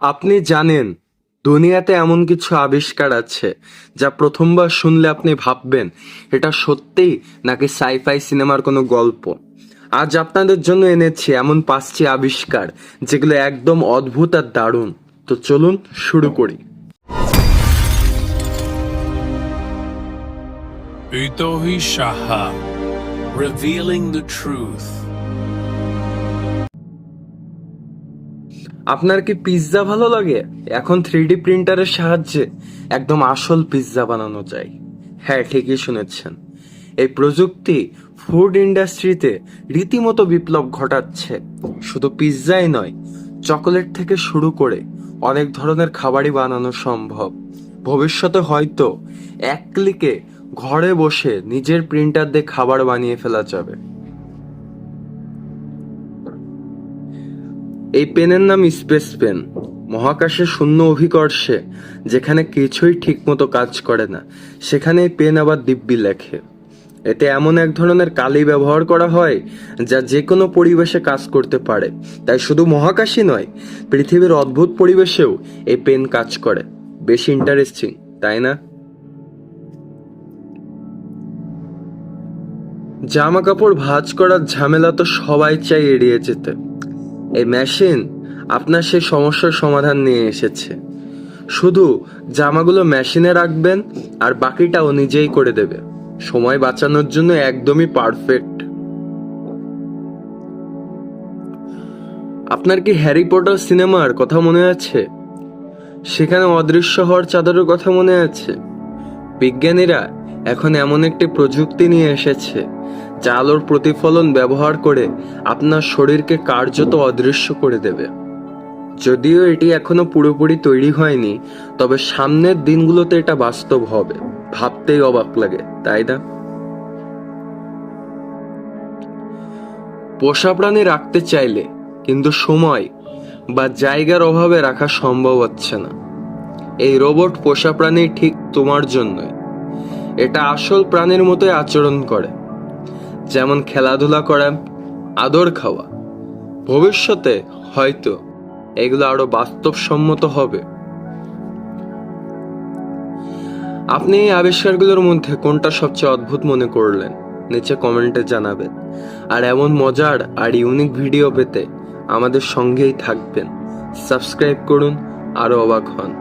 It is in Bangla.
আপনি জানেন দুনিয়াতে এমন কিছু আবিষ্কার আছে যা প্রথমবার শুনলে আপনি ভাববেন এটা সত্যি নাকি সাইফাই সিনেমার কোনো গল্প। আজ আপনাদের জন্য এনেছি এমন 5টি আবিষ্কার যেগুলো একদম অদ্ভুত আর দারুণ। তো চলুন শুরু করি। Utohi Shaha, revealing the truth. আপনার কি পিৎজা ভালো লাগে? এখন 3D প্রিন্টারের সাহায্যে একদম আসল পিৎজা বানানো যায়। হ্যাঁ, ঠিকই শুনেছেন। এই প্রযুক্তি ফুড ইন্ডাস্ট্রিতে রীতিমতো বিপ্লব ঘটাচ্ছে। শুধু পিৎজাই নয়, চকোলেট থেকে শুরু করে অনেক ধরনের খাবারই বানানো সম্ভব। ভবিষ্যতে হয়তো এক ক্লিকে ঘরে বসে নিজের প্রিন্টার দিয়ে খাবার বানিয়ে ফেলা যাবে। এই পেনের নাম স্পেস পেন। মহাকাশে শূন্য অভিকর্ষে যেখানে কিছুই ঠিকমতো কাজ করে না, সেখানে এই পেন আবার দিব্যি লেখে। এতে এমন এক ধরনের কালি ব্যবহার করা হয় যা যে কোনো পরিবেশে কাজ করতে পারে। তাই শুধু মহাকাশই নয়, পৃথিবীর অদ্ভুত পরিবেশেও এই পেন কাজ করে। বেশি ইন্টারেস্টিং, তাই না? জামা কাপড় ভাঁজ করার ঝামেলা তো সবাই চাই এড়িয়ে যেতে। এই মেশিন আপনার সেই সমস্যার সমাধান নিয়ে এসেছে। শুধু জামাগুলো মেশিনে রাখবেন আর বাকিটাও নিজেই করে দেবে। সময় বাঁচানোর জন্য একদমই পারফেক্ট। আপনার কি হ্যারি পটার সিনেমার কথা মনে আছে? সেখানে অদৃশ্য হওয়ার চাদরের কথা মনে আছে? বিজ্ঞানীরা এখন এমন একটি প্রযুক্তি নিয়ে এসেছে যা আলোর প্রতিফলন ব্যবহার করে আপনার শরীরকে কার্যত অদৃশ্য করে দেবে। যদিও এটি এখনো পুরোপুরি তৈরি হয়নি, তবে সামনের দিনগুলোতে এটা বাস্তব হবে। ভাবতেই অবাক লাগে, তাই না? পোষা প্রাণী রাখতে চাইলে কিন্তু সময় বা জায়গার অভাবে রাখা সম্ভব হচ্ছে না। এই রোবট পোষা প্রাণী ঠিক তোমার জন্যই। এটা আসল প্রাণীর মতোই আচরণ করে, যেমন খেলাধুলা করা, আদর খাওয়া। ভবিষ্যতে হয়তো এগুলো আরো বাস্তবসম্মত হবে। আপনি এই আবিষ্কারগুলোর মধ্যে কোনটা সবচেয়ে অদ্ভুত মনে করলেন নিচে কমেন্টে জানাবেন। আর এমন মজার আর ইউনিক ভিডিও পেতে আমাদের সঙ্গেই থাকবেন। সাবস্ক্রাইব করুন, আরো অবাক হন।